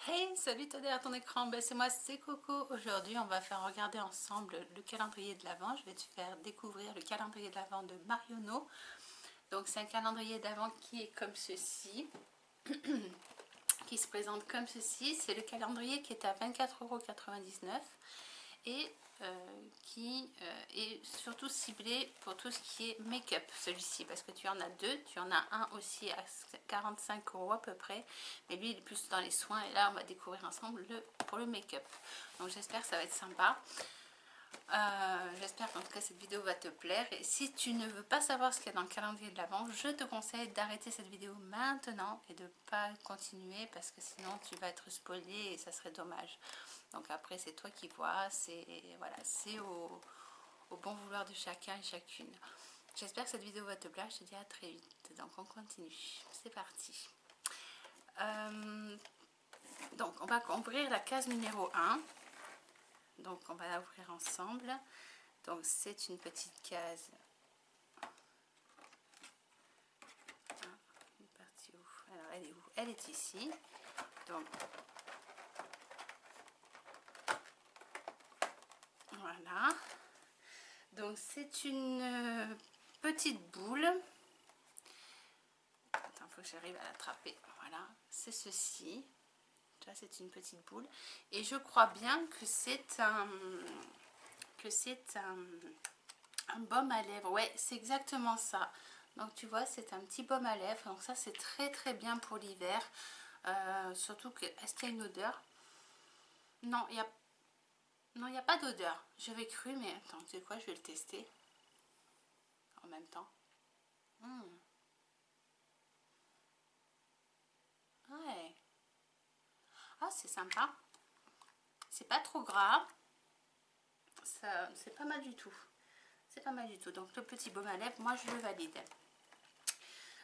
Hey, salut, t'as derrière ton écran, ben, c'est moi, c'est Coco. Aujourd'hui, on va faire regarder ensemble le calendrier de l'Avent. Je vais te faire découvrir le calendrier de l'Avent de Marionneau. Donc, c'est un calendrier d'Avent qui est comme ceci, qui se présente comme ceci. C'est le calendrier qui est à 24,99 € et qui est surtout ciblé pour tout ce qui est make-up, celui-ci, parce que tu en as deux, tu en as un aussi à 45 € à peu près, mais lui il est plus dans les soins, et là on va découvrir ensemble pour le make-up. Donc j'espère que ça va être sympa. J'espère qu'en tout cas cette vidéo va te plaire, et si tu ne veux pas savoir ce qu'il y a dans le calendrier de l'Avent, je te conseille d'arrêter cette vidéo maintenant et de ne pas continuer, parce que sinon tu vas être spoilé et ça serait dommage. Donc après c'est toi qui vois, c'est voilà, c'est au bon vouloir de chacun et chacune. J'espère que cette vidéo va te plaire, je te dis à très vite. Donc on continue, c'est parti. Donc on va ouvrir la case numéro 1. Donc on va la ouvrir ensemble. Donc c'est une petite case. Elle est partie où? Alors elle est où? Elle est ici. Donc voilà. Donc c'est une petite boule. Attends, il faut que j'arrive à l'attraper. Voilà, c'est ceci. Ça, c'est une petite boule. Et je crois bien que c'est un baume à lèvres. Ouais, c'est exactement ça. Donc tu vois, c'est un petit baume à lèvres. Donc ça, c'est très très bien pour l'hiver. Surtout que, est-ce qu'il y a une odeur? Non, il n'y a pas d'odeur. J'avais cru, mais attends, tu sais quoi, je vais le tester en même temps. Ouais. Ah, c'est sympa. C'est pas trop gras. C'est pas mal du tout. C'est pas mal du tout. Donc le petit baume à lèvres, moi je le valide.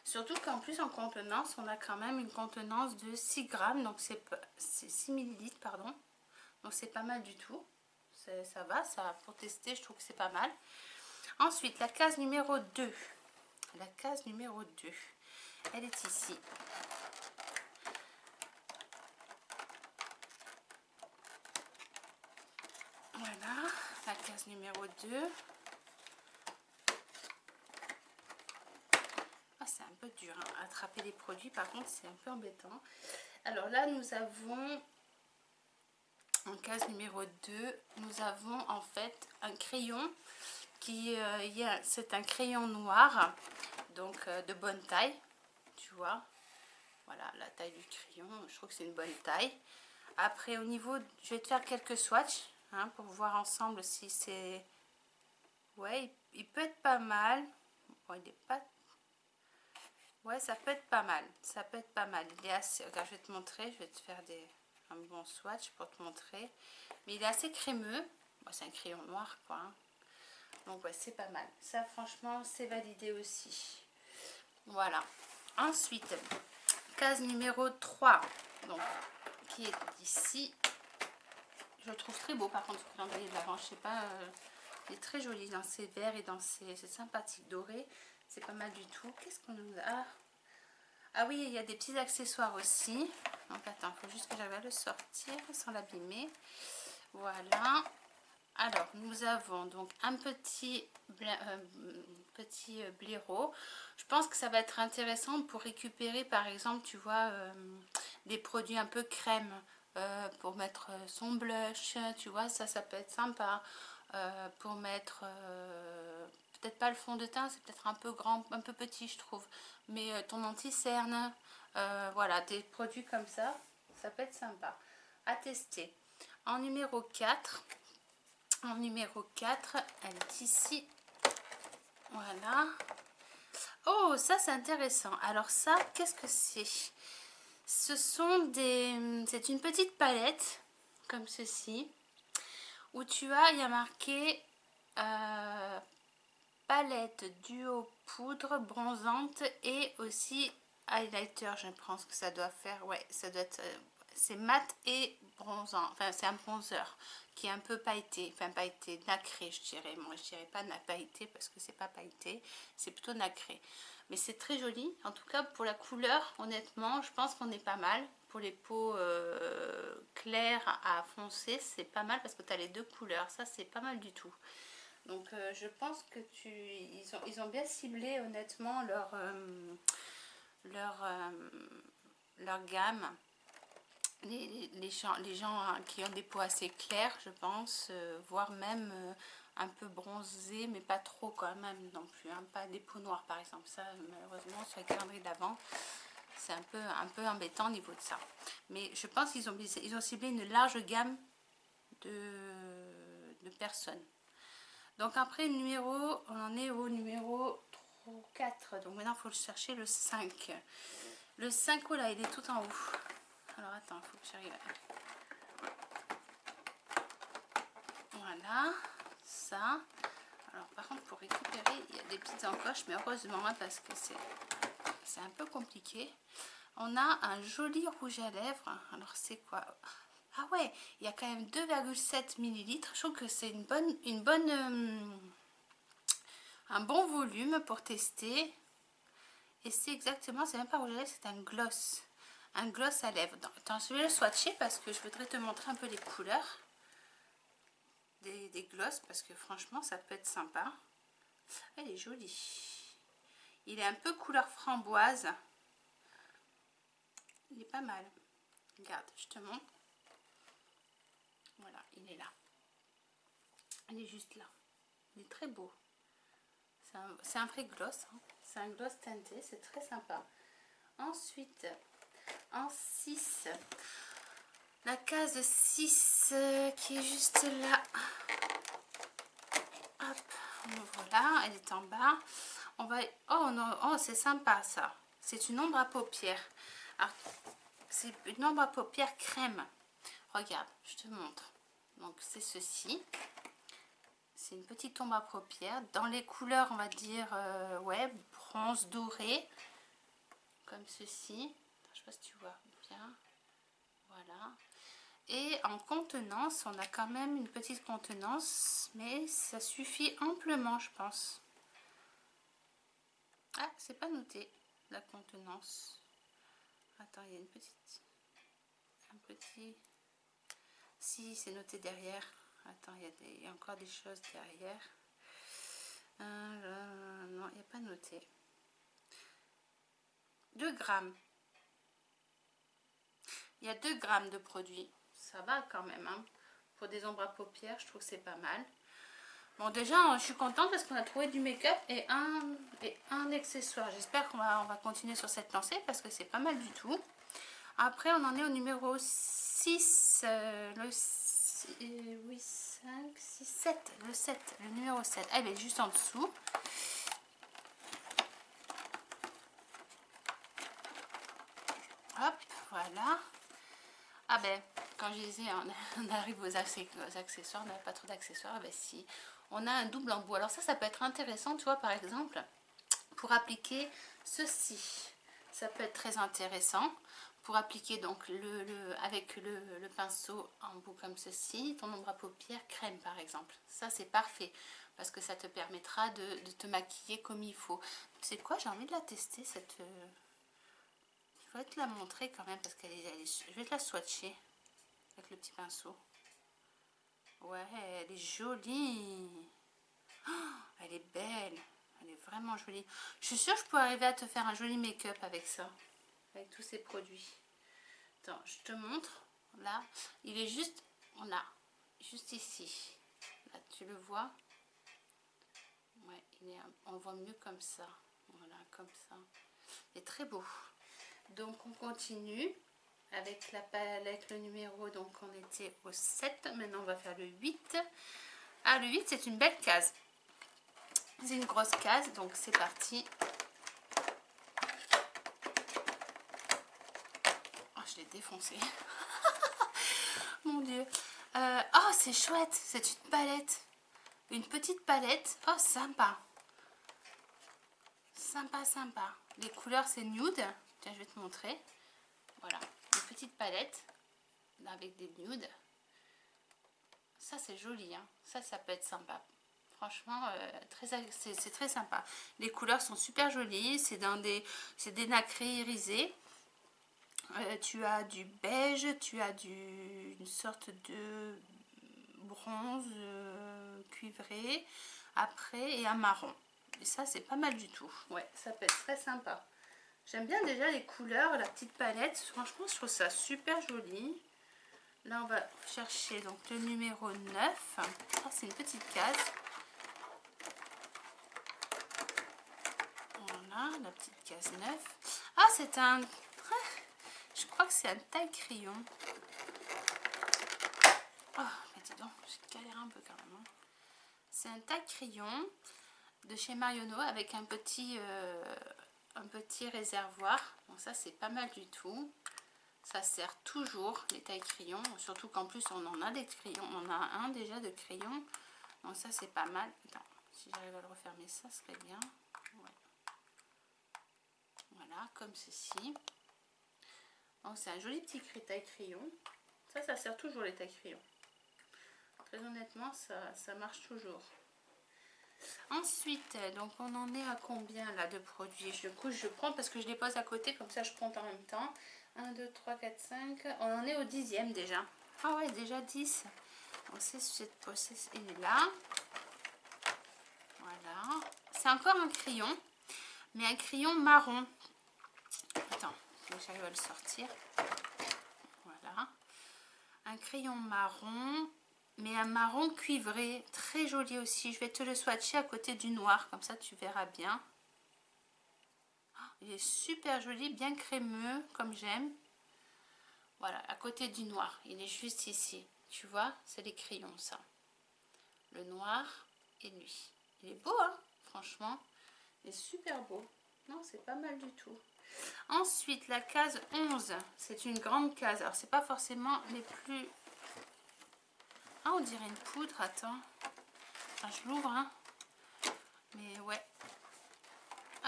Surtout qu'en plus en contenance, on a quand même une contenance de 6 grammes. Donc c'est 6 millilitres, pardon. Donc c'est pas mal du tout. Ça va, ça, pour tester, je trouve que c'est pas mal. Ensuite, la case numéro 2. La case numéro 2. Elle est ici. Voilà, la case numéro 2. C'est un peu dur à attraper les produits, par contre c'est un peu embêtant. Alors là nous avons en case numéro 2, nous avons en fait un crayon qui c'est un crayon noir, donc de bonne taille, tu vois. Voilà la taille du crayon, je trouve que c'est une bonne taille. Après au niveau, je vais te faire quelques swatchs hein, pour voir ensemble si c'est... Ouais, il peut être pas mal. Bon, il est pas... Ouais, ça peut être pas mal. Ça peut être pas mal. Il est assez... Regarde, je vais te montrer. Je vais te faire un bon swatch pour te montrer. Mais il est assez crémeux. Bon, c'est un crayon noir, quoi. Hein. Donc, ouais, c'est pas mal. Ça, franchement, c'est validé aussi. Voilà. Ensuite, case numéro 3. Donc, qui est ici. Je le trouve très beau, par contre, ce calendrier de l'Avent. Je sais pas... il est très joli dans ses verts et dans ses... C'est sympathique, doré. C'est pas mal du tout. Qu'est-ce qu'on nous a... Ah oui, il y a des petits accessoires aussi. Donc attends, il faut juste que j'arrive à le sortir sans l'abîmer. Voilà. Alors, nous avons donc un petit blaireau. Je pense que ça va être intéressant pour récupérer, par exemple, tu vois, des produits un peu crème pour mettre son blush. Tu vois, ça peut être sympa. Pour mettre peut-être pas le fond de teint, c'est peut-être un peu grand, un peu petit je trouve, mais ton anti-cerne, voilà, des produits comme ça peut être sympa à tester. En numéro 4, elle est ici, voilà. Oh, ça c'est intéressant. Alors ça, qu'est-ce que c'est? C'est une petite palette comme ceci, où il y a marqué palette duo poudre bronzante et aussi highlighter. Je pense que ça doit faire, ouais, ça doit être, c'est mat et bronzant, enfin c'est un bronzer qui est un peu pailleté, enfin pailleté, nacré je dirais. Moi je dirais pas pailleté parce que c'est pas pailleté, c'est plutôt nacré. mais c'est très joli. En tout cas pour la couleur, honnêtement, je pense qu'on est pas mal. Pour les peaux claires à foncé, c'est pas mal parce que tu as les deux couleurs. Ça, c'est pas mal du tout. Donc je pense que ils ont bien ciblé honnêtement leur gamme. Les gens qui ont des peaux assez claires, je pense, voire même un peu bronzées, mais pas trop quand même non plus, hein, pas des peaux noires par exemple. Ça, malheureusement, sur la calendrier d'avant, c'est un peu embêtant au niveau de ça. Mais je pense qu'ils ont ciblé une large gamme de personnes. Donc après, on en est au numéro 4. Donc maintenant, il faut chercher le 5. Le 5, oh là, il est tout en haut. Alors attends, il faut que j'arrive à... Voilà, ça. Alors par contre, pour récupérer, il y a des petites encoches, mais heureusement, parce que c'est un peu compliqué. On a un joli rouge à lèvres. Alors c'est quoi? Ah ouais, il y a quand même 2,7 ml. Je trouve que c'est un bon volume pour tester. Et c'est exactement, c'est même pas rouge à lèvres, c'est un gloss. Un gloss à lèvres. Attends, je vais le swatcher parce que je voudrais te montrer un peu les couleurs des gloss, parce que franchement ça peut être sympa. Elle est jolie. Il est un peu couleur framboise. Il est pas mal. Regarde, je te montre. Voilà, il est là. Il est juste là. Il est très beau. C'est un vrai gloss. Hein. C'est un gloss teinté. C'est très sympa. Ensuite, en 6, la case 6 qui est juste là. Hop, on ouvre là. Elle est en bas. On va... Oh, non, oh c'est sympa ça. C'est une ombre à paupières. Alors, c'est une ombre à paupières crème. Regarde, je te montre. Donc, c'est ceci. C'est une petite ombre à paupières. Dans les couleurs, on va dire, ouais, bronze doré. Comme ceci. Je sais pas si tu vois bien. Voilà. Et en contenance, on a quand même une petite contenance. Mais ça suffit amplement, je pense. Ah, c'est pas noté, la contenance. Attends, il y a une petite... Un petit... Si, c'est noté derrière. Attends, il y a encore des choses derrière. Non, il n'y a pas noté. 2 grammes. Il y a 2 grammes de produit. Ça va quand même. Hein. Pour des ombres à paupières, je trouve que c'est pas mal. Bon, déjà, je suis contente parce qu'on a trouvé du make-up et un accessoire. J'espère qu'on va continuer sur cette lancée parce que c'est pas mal du tout. Après, on en est au numéro 6. Oui, 5, 6, 7. Le 7, le numéro 7. Elle est juste en dessous. Hop, voilà. Ah ben, quand je disais, on arrive aux accessoires, on n'a pas trop d'accessoires. Ben si, on a un double embout. Alors ça peut être intéressant, tu vois, par exemple, pour appliquer ceci. Ça peut être très intéressant. Pour appliquer donc avec le pinceau en bout comme ceci, ton ombre à paupières crème par exemple. Ça c'est parfait parce que ça te permettra de te maquiller comme il faut. Tu sais quoi, j'ai envie de la tester cette... Je vais te la montrer quand même parce qu'elle je vais te la swatcher avec le petit pinceau. Ouais, elle est jolie. Oh, elle est belle. Elle est vraiment jolie. Je suis sûre que je peux arriver à te faire un joli make-up avec ça. Avec tous ces produits. Attends, je te montre. Là, il est juste... On a juste ici. Là, tu le vois. Ouais, on voit mieux comme ça. Voilà, comme ça. Il est très beau. Donc, on continue avec la palette, le numéro. Donc, on était au 7. Maintenant, on va faire le 8. Ah, le 8, c'est une belle case. C'est une grosse case. Donc, c'est parti. Oh, je l'ai défoncé. Mon Dieu. Oh, c'est chouette. C'est une palette. Une petite palette. Oh, sympa. Sympa, sympa. Les couleurs, c'est nude. Tiens, je vais te montrer. Voilà. Une petite palette avec des nudes. Ça, c'est joli. Hein. Ça peut être sympa. Franchement, c'est très sympa. Les couleurs sont super jolies. C'est des nacrés irisés. Tu as du beige, tu as une sorte de bronze cuivré après et un marron. Et ça, c'est pas mal du tout. Ouais, ça peut être très sympa. J'aime bien déjà les couleurs, la petite palette. Franchement, je trouve ça super joli. Là, on va chercher donc le numéro 9. Oh, c'est une petite case. Voilà, la petite case 9. Ah, c'est un... Je crois que c'est un taille crayon. Oh, mais dis donc, j'ai galéré un peu quand même. C'est un taille crayon de chez Marionneau avec un petit réservoir. Donc ça, c'est pas mal du tout. Ça sert toujours, les tailles crayons. Surtout qu'en plus, on en a des crayons. On a un déjà de crayon. Donc ça, c'est pas mal. Attends, si j'arrive à le refermer, ça serait bien. Ouais. Voilà, comme ceci. Donc c'est un joli petit taille crayon. Ça sert toujours les tailles crayons. Très honnêtement, ça marche toujours. Ensuite, donc on en est à combien là de produits? Je prends parce que je les pose à côté, comme ça je compte en même temps. 1, 2, 3, 4, 5. On en est au 10e déjà. Ah ouais, déjà 10. Donc c'est cette possesse, il est là. Voilà. C'est encore un crayon, mais un crayon marron. Attends, j'arrive à le sortir. Voilà. Un crayon marron, mais un marron cuivré, très joli aussi. Je vais te le swatcher à côté du noir, comme ça tu verras bien. Il est super joli, bien crémeux, comme j'aime. Voilà, à côté du noir, il est juste ici. Tu vois, c'est les crayons, ça. Le noir et lui. Il est beau, hein, franchement. Il est super beau. Non, c'est pas mal du tout. Ensuite, la case 11, c'est une grande case. Alors, c'est pas forcément les plus... Ah, on dirait une poudre, attends. Enfin, je l'ouvre, hein. Mais ouais.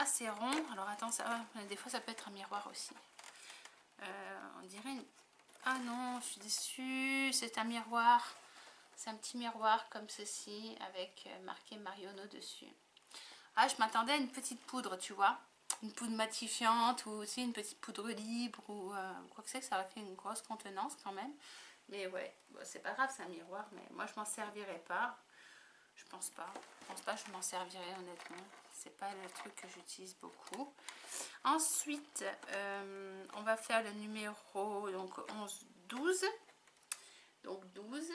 Ah, c'est rond. Alors, attends, ça... des fois, ça peut être un miroir aussi. On dirait une... Ah non, je suis déçue. C'est un miroir. C'est un petit miroir comme ceci avec marqué Marionneau dessus. Ah, je m'attendais à une petite poudre, tu vois. Une poudre matifiante ou aussi une petite poudre libre ou quoi que c'est, que ça aurait fait une grosse contenance quand même. Mais ouais, bon, c'est pas grave, c'est un miroir, mais moi je m'en servirai pas. Je pense pas. Je pense pas que je m'en servirai honnêtement. C'est pas le truc que j'utilise beaucoup. Ensuite, on va faire le numéro donc 11, 12. Donc 12.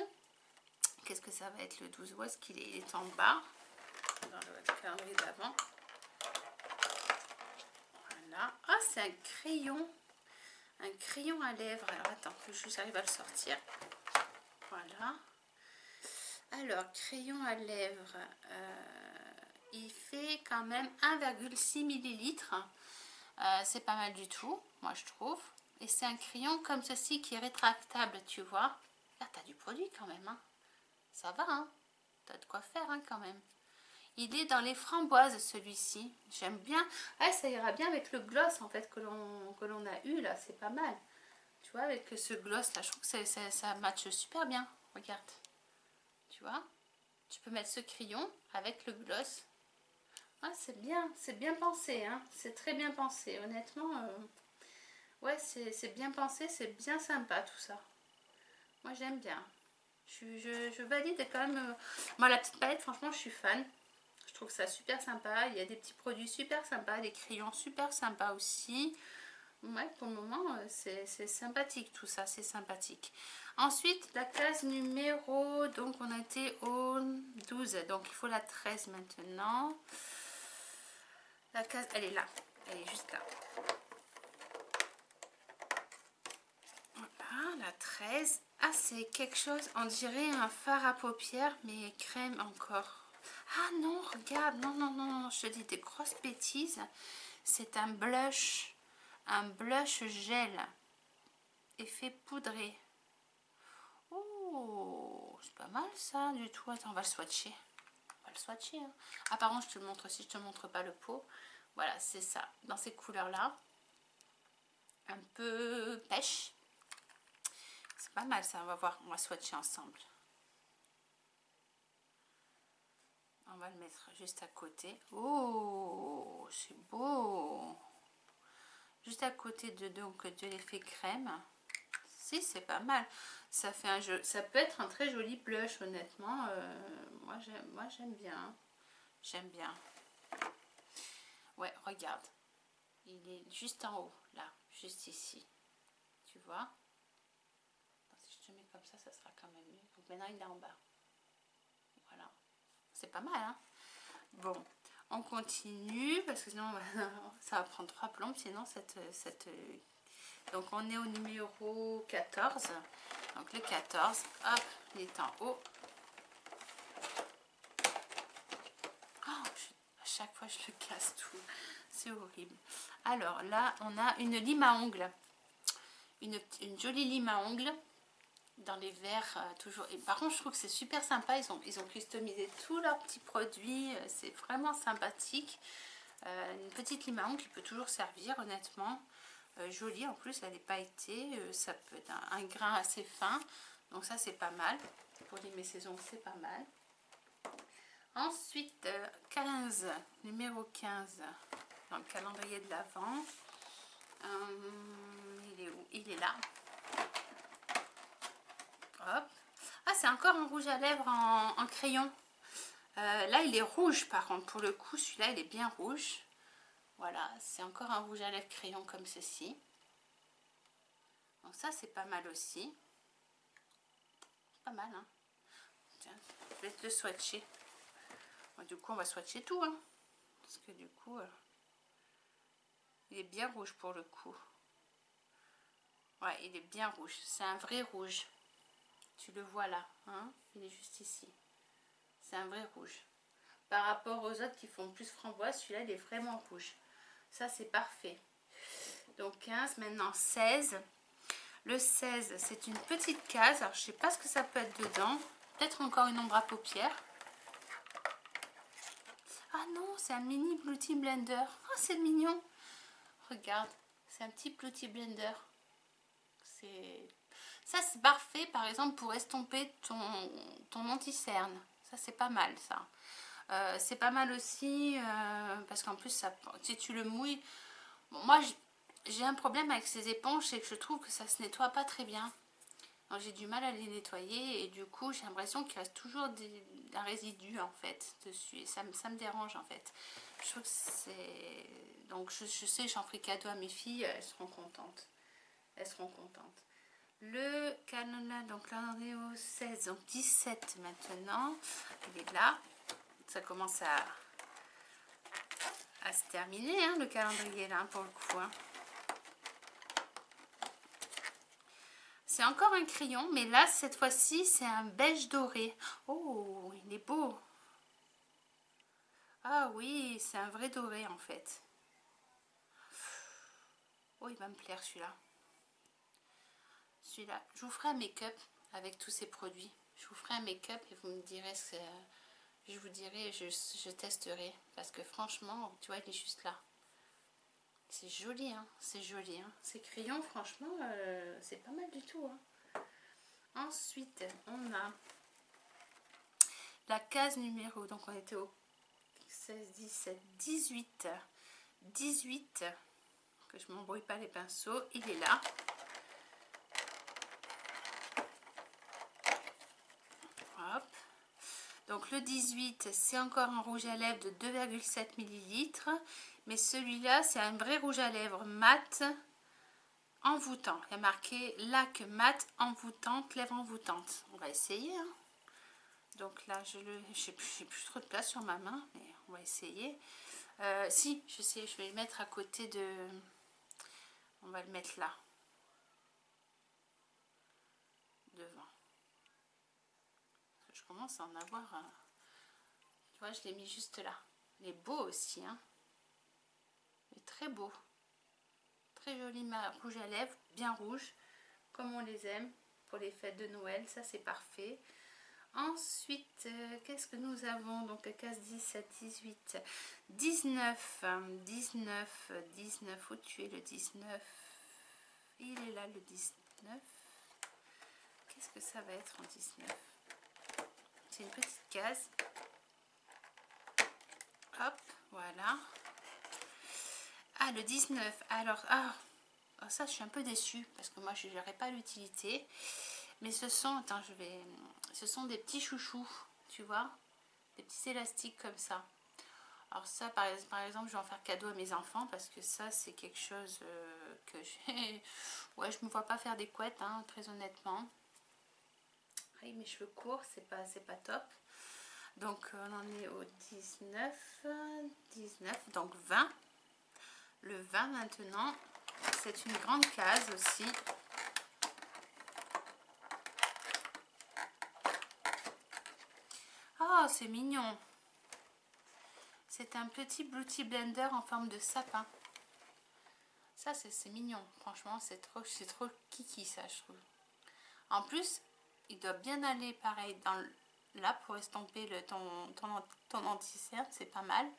Qu'est-ce que ça va être le 12? Où est-ce qu'il est? Il est en bas. Dans le calendrier d'avant. Voilà. Ah, c'est un crayon. Un crayon à lèvres. Alors, attends, que j'arrive à le sortir. Voilà. Alors, crayon à lèvres. Il fait quand même 1,6 ml. C'est pas mal du tout, moi je trouve. Et c'est un crayon comme ceci qui est rétractable, tu vois. Là, t'as du produit quand même, hein. Ça va, hein. T'as de quoi faire, hein, quand même. Il est dans les framboises, celui-ci. J'aime bien. Ah, ça ira bien avec le gloss, en fait, que l'on a eu, là. C'est pas mal. Tu vois, avec ce gloss, là, je trouve que ça matche super bien. Regarde. Tu vois, tu peux mettre ce crayon avec le gloss. Ah, c'est bien pensé, hein. C'est très bien pensé, honnêtement. Ouais, c'est bien pensé, c'est bien sympa, tout ça. Moi, j'aime bien. Je valide quand même. Moi, la petite palette, franchement, je suis fan. Je trouve ça super sympa. Il y a des petits produits super sympas, des crayons super sympas aussi. Ouais, pour le moment, c'est sympathique tout ça, c'est sympathique. Ensuite, la case numéro, donc on a été au 12, donc il faut la 13 maintenant. La case, elle est là, elle est juste là. Voilà, la 13. Ah, c'est quelque chose, on dirait un fard à paupières, mais crème encore. Ah non, regarde, non, non, non, je te dis des grosses bêtises. C'est un blush gel, effet poudré. Oh, c'est pas mal ça du tout. Attends, on va le swatcher. On va le swatcher, hein. Ah, par contre, je te le montre aussi, je te montre pas le pot. Voilà, c'est ça, dans ces couleurs-là. Un peu pêche. C'est pas mal ça, on va voir, on va swatcher ensemble. On va le mettre juste à côté. Oh, c'est beau. Juste à côté de l'effet crème. Si, c'est pas mal. Ça fait un jeu. Ça peut être un très joli blush, honnêtement. Moi, j'aime bien. J'aime bien. Ouais, regarde. Il est juste en haut, là, juste ici. Tu vois? Si je te mets comme ça sera quand même mieux. Donc maintenant, il est en bas. Voilà. C'est pas mal, hein? Bon, on continue parce que sinon ça va prendre 3 plombes sinon donc on est au numéro 14. Donc le 14, hop, il est en haut. Oh, à chaque fois je le casse tout, c'est horrible. Alors là on a une lime à ongles, une jolie lime à ongles dans les verres toujours. Et par contre je trouve que c'est super sympa, ils ont customisé tous leurs petits produits, c'est vraiment sympathique. Une petite lime à ongles qui peut toujours servir, honnêtement. Jolie en plus, elle n'est pas pailletée, ça peut être un grain assez fin, donc ça c'est pas mal. Pour limer ses ongles, c'est pas mal. Ensuite, 15, numéro 15, dans le calendrier de l'Avent. Il est où? Il est là. Hop. Ah, c'est encore un rouge à lèvres en crayon. Là, il est rouge par contre. Pour le coup, celui-là, il est bien rouge. Voilà, c'est encore un rouge à lèvres crayon comme ceci. Donc ça, c'est pas mal aussi. Pas mal, hein. Tiens, je vais te le swatcher. Bon, du coup, on va swatcher tout, hein. Parce que du coup, il est bien rouge pour le coup. Ouais, il est bien rouge. C'est un vrai rouge. Tu le vois là, hein. Il est juste ici. C'est un vrai rouge. Par rapport aux autres qui font plus framboise, celui-là, il est vraiment rouge. Ça, c'est parfait. Donc 15, maintenant 16. Le 16, c'est une petite case. Alors, je sais pas ce que ça peut être dedans. Peut-être encore une ombre à paupières. Ah non, c'est un mini Beauty Blender. Oh, c'est mignon. Regarde, c'est un petit Beauty Blender. Ça, c'est parfait, par exemple, pour estomper ton anti-cerne. Ça, c'est pas mal, ça. C'est pas mal aussi, parce qu'en plus, ça, si tu le mouilles... Bon, moi, j'ai un problème avec ces éponges, c'est que je trouve que ça se nettoie pas très bien. J'ai du mal à les nettoyer et du coup j'ai l'impression qu'il reste toujours un résidu en fait dessus et ça me dérange en fait. Je trouve que c'est... Donc je sais, j'en ferai cadeau à mes filles, elles seront contentes. Elles seront contentes. Le calendrier, donc calendrier au 16, donc 17 maintenant. Il est là. Ça commence à se terminer, hein, le calendrier là pour le coup. Hein. C'est encore un crayon, mais là, cette fois-ci, c'est un beige doré. Oh, il est beau. Ah oui, c'est un vrai doré, en fait. Oh, il va me plaire, celui-là. Celui-là. Je vous ferai un make-up avec tous ces produits. Je vous ferai un make-up et vous me direz ce que... Je vous dirai, je testerai. Parce que franchement, tu vois, il est juste là. C'est joli, hein. C'est joli, hein. Ces crayons, franchement, c'est pas mal du tout, hein. Ensuite, on a la case numéro, donc on était au 16, 17, 18, 18, que je m'embrouille pas les pinceaux, il est là. Hop. Donc le 18, c'est encore un rouge à lèvres de 2,7 ml, mais celui-là, c'est un vrai rouge à lèvres mat envoûtant. Il y a marqué lac mat envoûtante, lèvres envoûtantes. On va essayer, hein. Donc là, je n'ai plus trop de place sur ma main, mais on va essayer. Si, je sais, je vais le mettre à côté de... On va le mettre là. Devant. Je commence à en avoir... Tu vois, je l'ai mis juste là. Il est beau aussi, hein. Il est très beau. Très joli rouge à lèvres, bien rouge, comme on les aime pour les fêtes de Noël. Ça, c'est parfait. Ensuite, qu'est-ce que nous avons? Donc, case 17, 18, 19, 19, 19. Où tu es le 19? Il est là, le 19. Qu'est-ce que ça va être en 19? C'est une petite case. Hop, voilà. Ah, le 19. Alors, ça, je suis un peu déçue parce que moi, je n'aurais pas l'utilité. Mais ce sont, attends, ce sont des petits chouchous, tu vois, des petits élastiques comme ça. Alors ça, par exemple, je vais en faire cadeau à mes enfants parce que ça, c'est quelque chose que j'ai... Ouais, je me vois pas faire des couettes, hein, très honnêtement. Oui, mes cheveux courts, c'est pas top. Donc, on en est au 19, donc 20. Le 20 maintenant, c'est une grande case aussi. Oh, c'est mignon. C'est un petit Beauty Blender en forme de sapin. Ça, c'est mignon. Franchement, c'est trop kiki, ça, je trouve. En plus, il doit bien aller, pareil, là, pour estomper ton anti-cerne. C'est pas mal.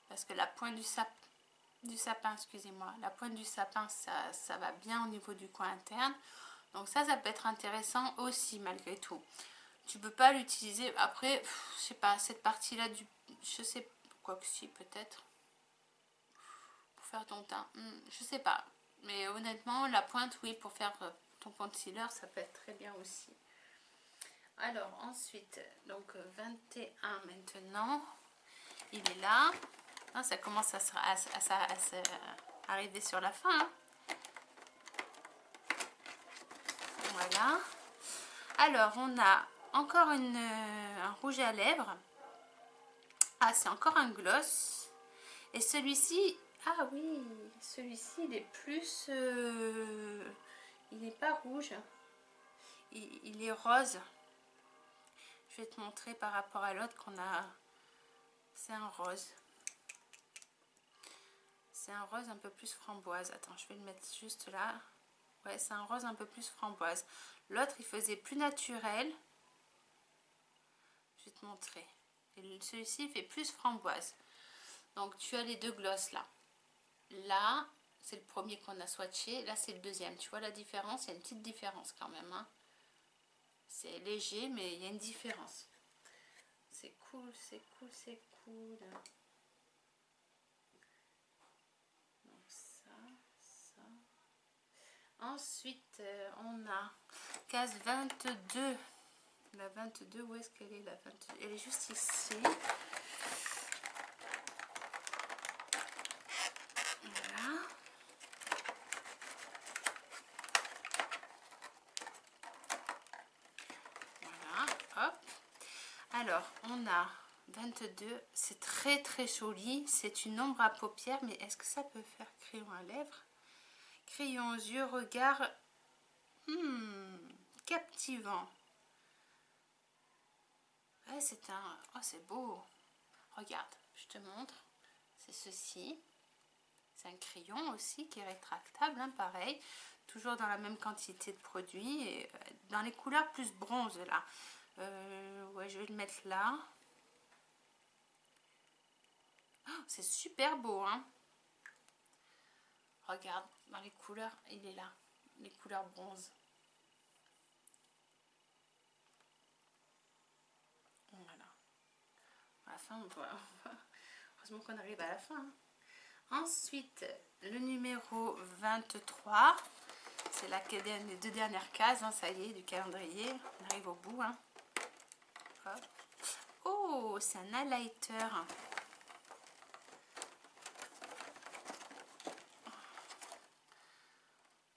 Parce que la pointe du sapin, excusez-moi, la pointe du sapin, ça va bien au niveau du coin interne. Donc ça peut être intéressant aussi, malgré tout. Tu peux pas l'utiliser après, je sais pas, cette partie là je sais, quoi que si, peut-être pour faire ton teint, je sais pas, mais honnêtement la pointe, oui, pour faire ton concealer, ça peut être très bien aussi. Alors ensuite, donc 21 maintenant, il est là. Ah, ça commence à arriver sur la fin, hein. Voilà. Alors on a encore un rouge à lèvres. Ah, c'est encore un gloss. Et celui-ci, ah oui, celui-ci, il est plus... il n'est pas rouge. Il est rose. Je vais te montrer par rapport à l'autre qu'on a... C'est un rose. C'est un rose un peu plus framboise. Attends, je vais le mettre juste là. Ouais, c'est un rose un peu plus framboise. L'autre, il faisait plus naturel. Je vais te montrer. Celui-ci, il fait plus framboise. Donc, tu as les deux glosses là. Là, c'est le premier qu'on a swatché. Là, c'est le deuxième. Tu vois la différence? Il y a une petite différence quand même, hein. C'est léger, mais il y a une différence. C'est cool, c'est cool, c'est cool. Donc ça. Ensuite, on a case 22. La 22, où est-ce qu'elle est, la 22? Elle est juste ici. Voilà. Voilà, hop. Alors, on a 22. C'est très joli. C'est une ombre à paupières, mais est-ce que ça peut faire crayon à lèvres? Crayon aux yeux, regard captivant. Ouais, c'est un... Oh, c'est beau. Regarde, je te montre. C'est ceci. C'est un crayon aussi qui est rétractable, hein, pareil. Toujours dans la même quantité de produits. Et dans les couleurs plus bronze, là. Ouais, je vais le mettre là. Oh, c'est super beau, hein. Regarde, dans les couleurs, il est là. Les couleurs bronze. Voilà. À la fin, on voit. Heureusement qu'on arrive à la fin, hein. Ensuite, le numéro 23. C'est les deux dernières cases, hein, ça y est, du calendrier. On arrive au bout, hein. Hop. Oh, c'est un highlighter.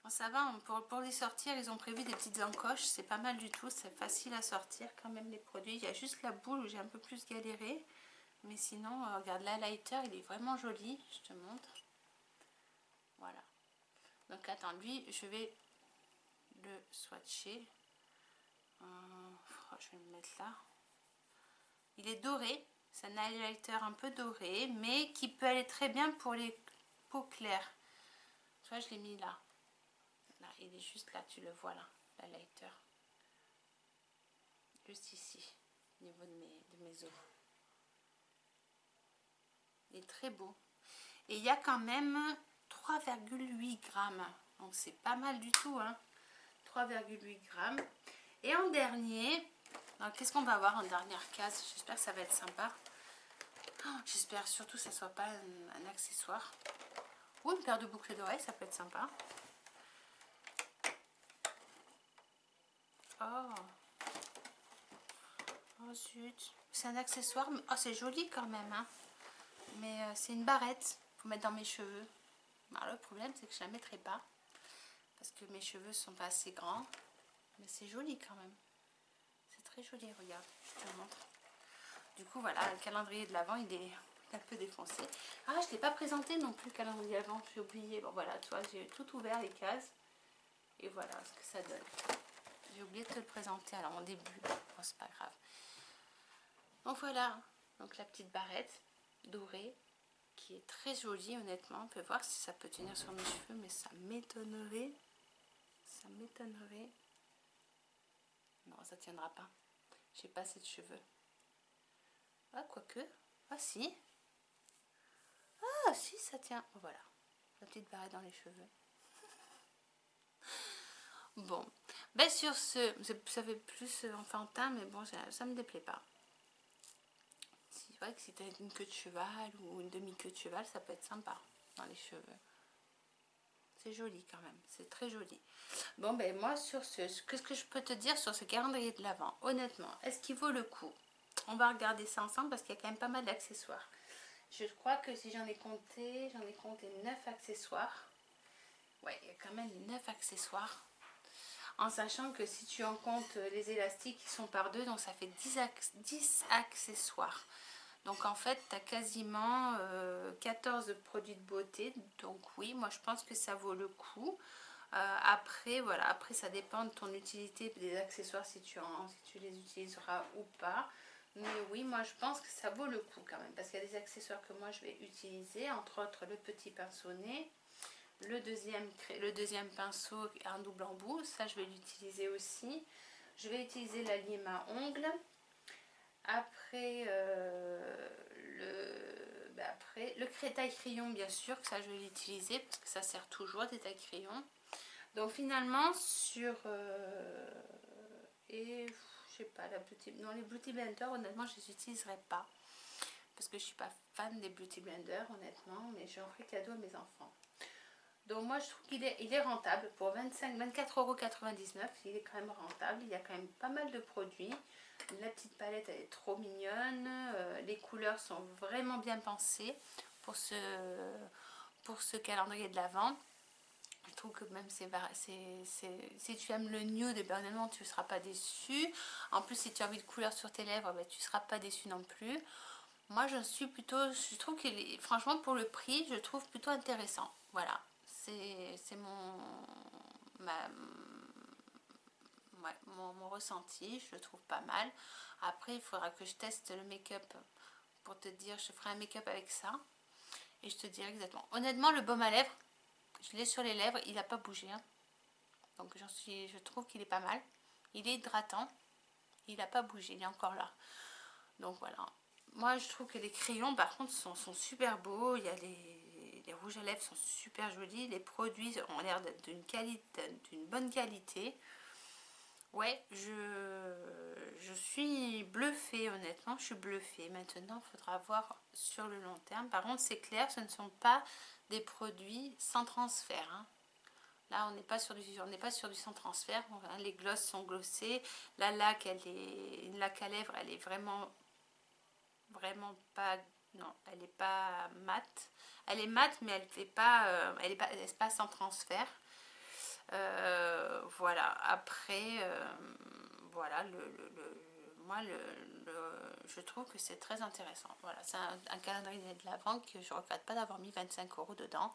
Bon, ça va, pour les sortir, ils ont prévu des petites encoches. C'est pas mal du tout, c'est facile à sortir quand même les produits. Il y a juste la boule où j'ai un peu plus galéré. Mais sinon, regarde, l'highlighter, il est vraiment joli. Je te montre. Voilà. Donc attends, lui, je vais le swatcher. Je vais le mettre là. Il est doré. C'est un highlighter un peu doré, mais qui peut aller très bien pour les peaux claires. Tu vois, je l'ai mis là. Là, il est juste là, tu le vois là, l'highlighter. Juste ici, au niveau de mes os. Il est très beau. Et il y a quand même 3,8 grammes. Donc c'est pas mal du tout, hein. 3,8 grammes. Et en dernier, qu'est-ce qu'on va avoir en dernière case? J'espère que ça va être sympa. J'espère surtout que ça soit pas un accessoire. Ou une paire de boucles d'oreilles, ça peut être sympa. Oh, oh zut. C'est un accessoire, mais oh, c'est joli quand même. Hein. Mais c'est une barrette pour mettre dans mes cheveux. Alors, le problème, c'est que je la mettrai pas. Parce que mes cheveux sont pas assez grands. Mais c'est joli quand même. C'est très joli, regarde, je te le montre. Du coup, voilà, le calendrier de l'Avent, il est un peu défoncé. Ah, je ne l'ai pas présenté non plus le calendrier de l'Avent, j'ai oublié. Bon, voilà, tu vois, j'ai tout ouvert les cases. Et voilà ce que ça donne. J'ai oublié de te le présenter alors en début. Bon, c'est pas grave. Donc voilà, donc la petite barrette dorée qui est très jolie honnêtement. On peut voir si ça peut tenir sur mes cheveux, mais ça m'étonnerait. Ça m'étonnerait. Non, ça tiendra pas. J'ai pas assez de cheveux. Ah, quoique. Ah, si. Ah, si, ça tient. Voilà. La petite barrette dans les cheveux. Bon. Ben, sur ce, ça fait plus enfantin, mais bon, ça me déplaît pas. C'est vrai que si tu as une queue de cheval ou une demi-queue de cheval, ça peut être sympa dans les cheveux. C'est joli quand même, c'est très joli. Bon, ben moi, sur qu'est-ce que je peux te dire sur ce calendrier de l'Avent? Honnêtement, est-ce qu'il vaut le coup? On va regarder ça ensemble parce qu'il y a quand même pas mal d'accessoires. Je crois que si j'en ai compté 9 accessoires. Ouais, il y a quand même 9 accessoires. En sachant que si tu en comptes les élastiques qui sont par deux, donc ça fait 10 accessoires. Donc en fait, tu as quasiment 14 produits de beauté. Donc oui, moi je pense que ça vaut le coup. Après, voilà, après ça dépend de ton utilité des accessoires, si tu les utiliseras ou pas. Mais oui, moi je pense que ça vaut le coup quand même. Parce qu'il y a des accessoires que moi je vais utiliser, entre autres le petit pinceau nez. Le deuxième pinceau, un double embout, ça je vais l'utiliser aussi. Je vais utiliser la lime à ongles. Après, le taille-crayon, bien sûr, que ça je vais l'utiliser parce que ça sert toujours des taille-crayons. Donc finalement, et je sais pas, les Beauty Blender, honnêtement, je les utiliserai pas. Parce que je suis pas fan des Beauty Blender, honnêtement, mais j'en ferai cadeau à mes enfants. Donc moi je trouve qu'il est rentable pour 24,99 €, il est quand même rentable, il y a quand même pas mal de produits. La petite palette elle est trop mignonne, les couleurs sont vraiment bien pensées pour ce calendrier de l'Avent. Je trouve que même si tu aimes le nude, ben, honnêtement tu ne seras pas déçu. En plus si tu as envie de couleur sur tes lèvres, ben, tu ne seras pas déçu non plus. Moi je trouve qu'il est, franchement pour le prix, je trouve plutôt intéressant. Voilà, c'est mon ressenti, je le trouve pas mal. Après il faudra que je teste le make-up pour te dire, je ferai un make-up avec ça. Et je te dirai exactement. Honnêtement le baume à lèvres, je l'ai sur les lèvres, il n'a pas bougé. Hein. Donc je trouve qu'il est pas mal. Il est hydratant, il n'a pas bougé, il est encore là. Donc voilà. Moi je trouve que les crayons par contre sont super beaux. Il y a les rouges à lèvres sont super jolis. Les produits ont l'air d'une bonne qualité. Ouais, je suis bluffée, honnêtement, je suis bluffée. Maintenant, il faudra voir sur le long terme. Par contre, c'est clair, ce ne sont pas des produits sans transfert. Hein. Là, on n'est pas sur du sans transfert. Hein, les glosses sont glossées. La laque, une laque à lèvres, elle est vraiment pas... Non, elle n'est pas mate. Elle est mate, mais elle est pas sans transfert. Voilà, après, voilà, moi, je trouve que c'est très intéressant. Voilà, c'est un calendrier de l'Avent que je ne regrette pas d'avoir mis 25 € dedans.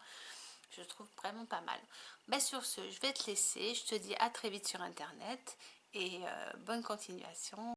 Je trouve vraiment pas mal. Ben, sur ce, je vais te laisser. Je te dis à très vite sur Internet et bonne continuation.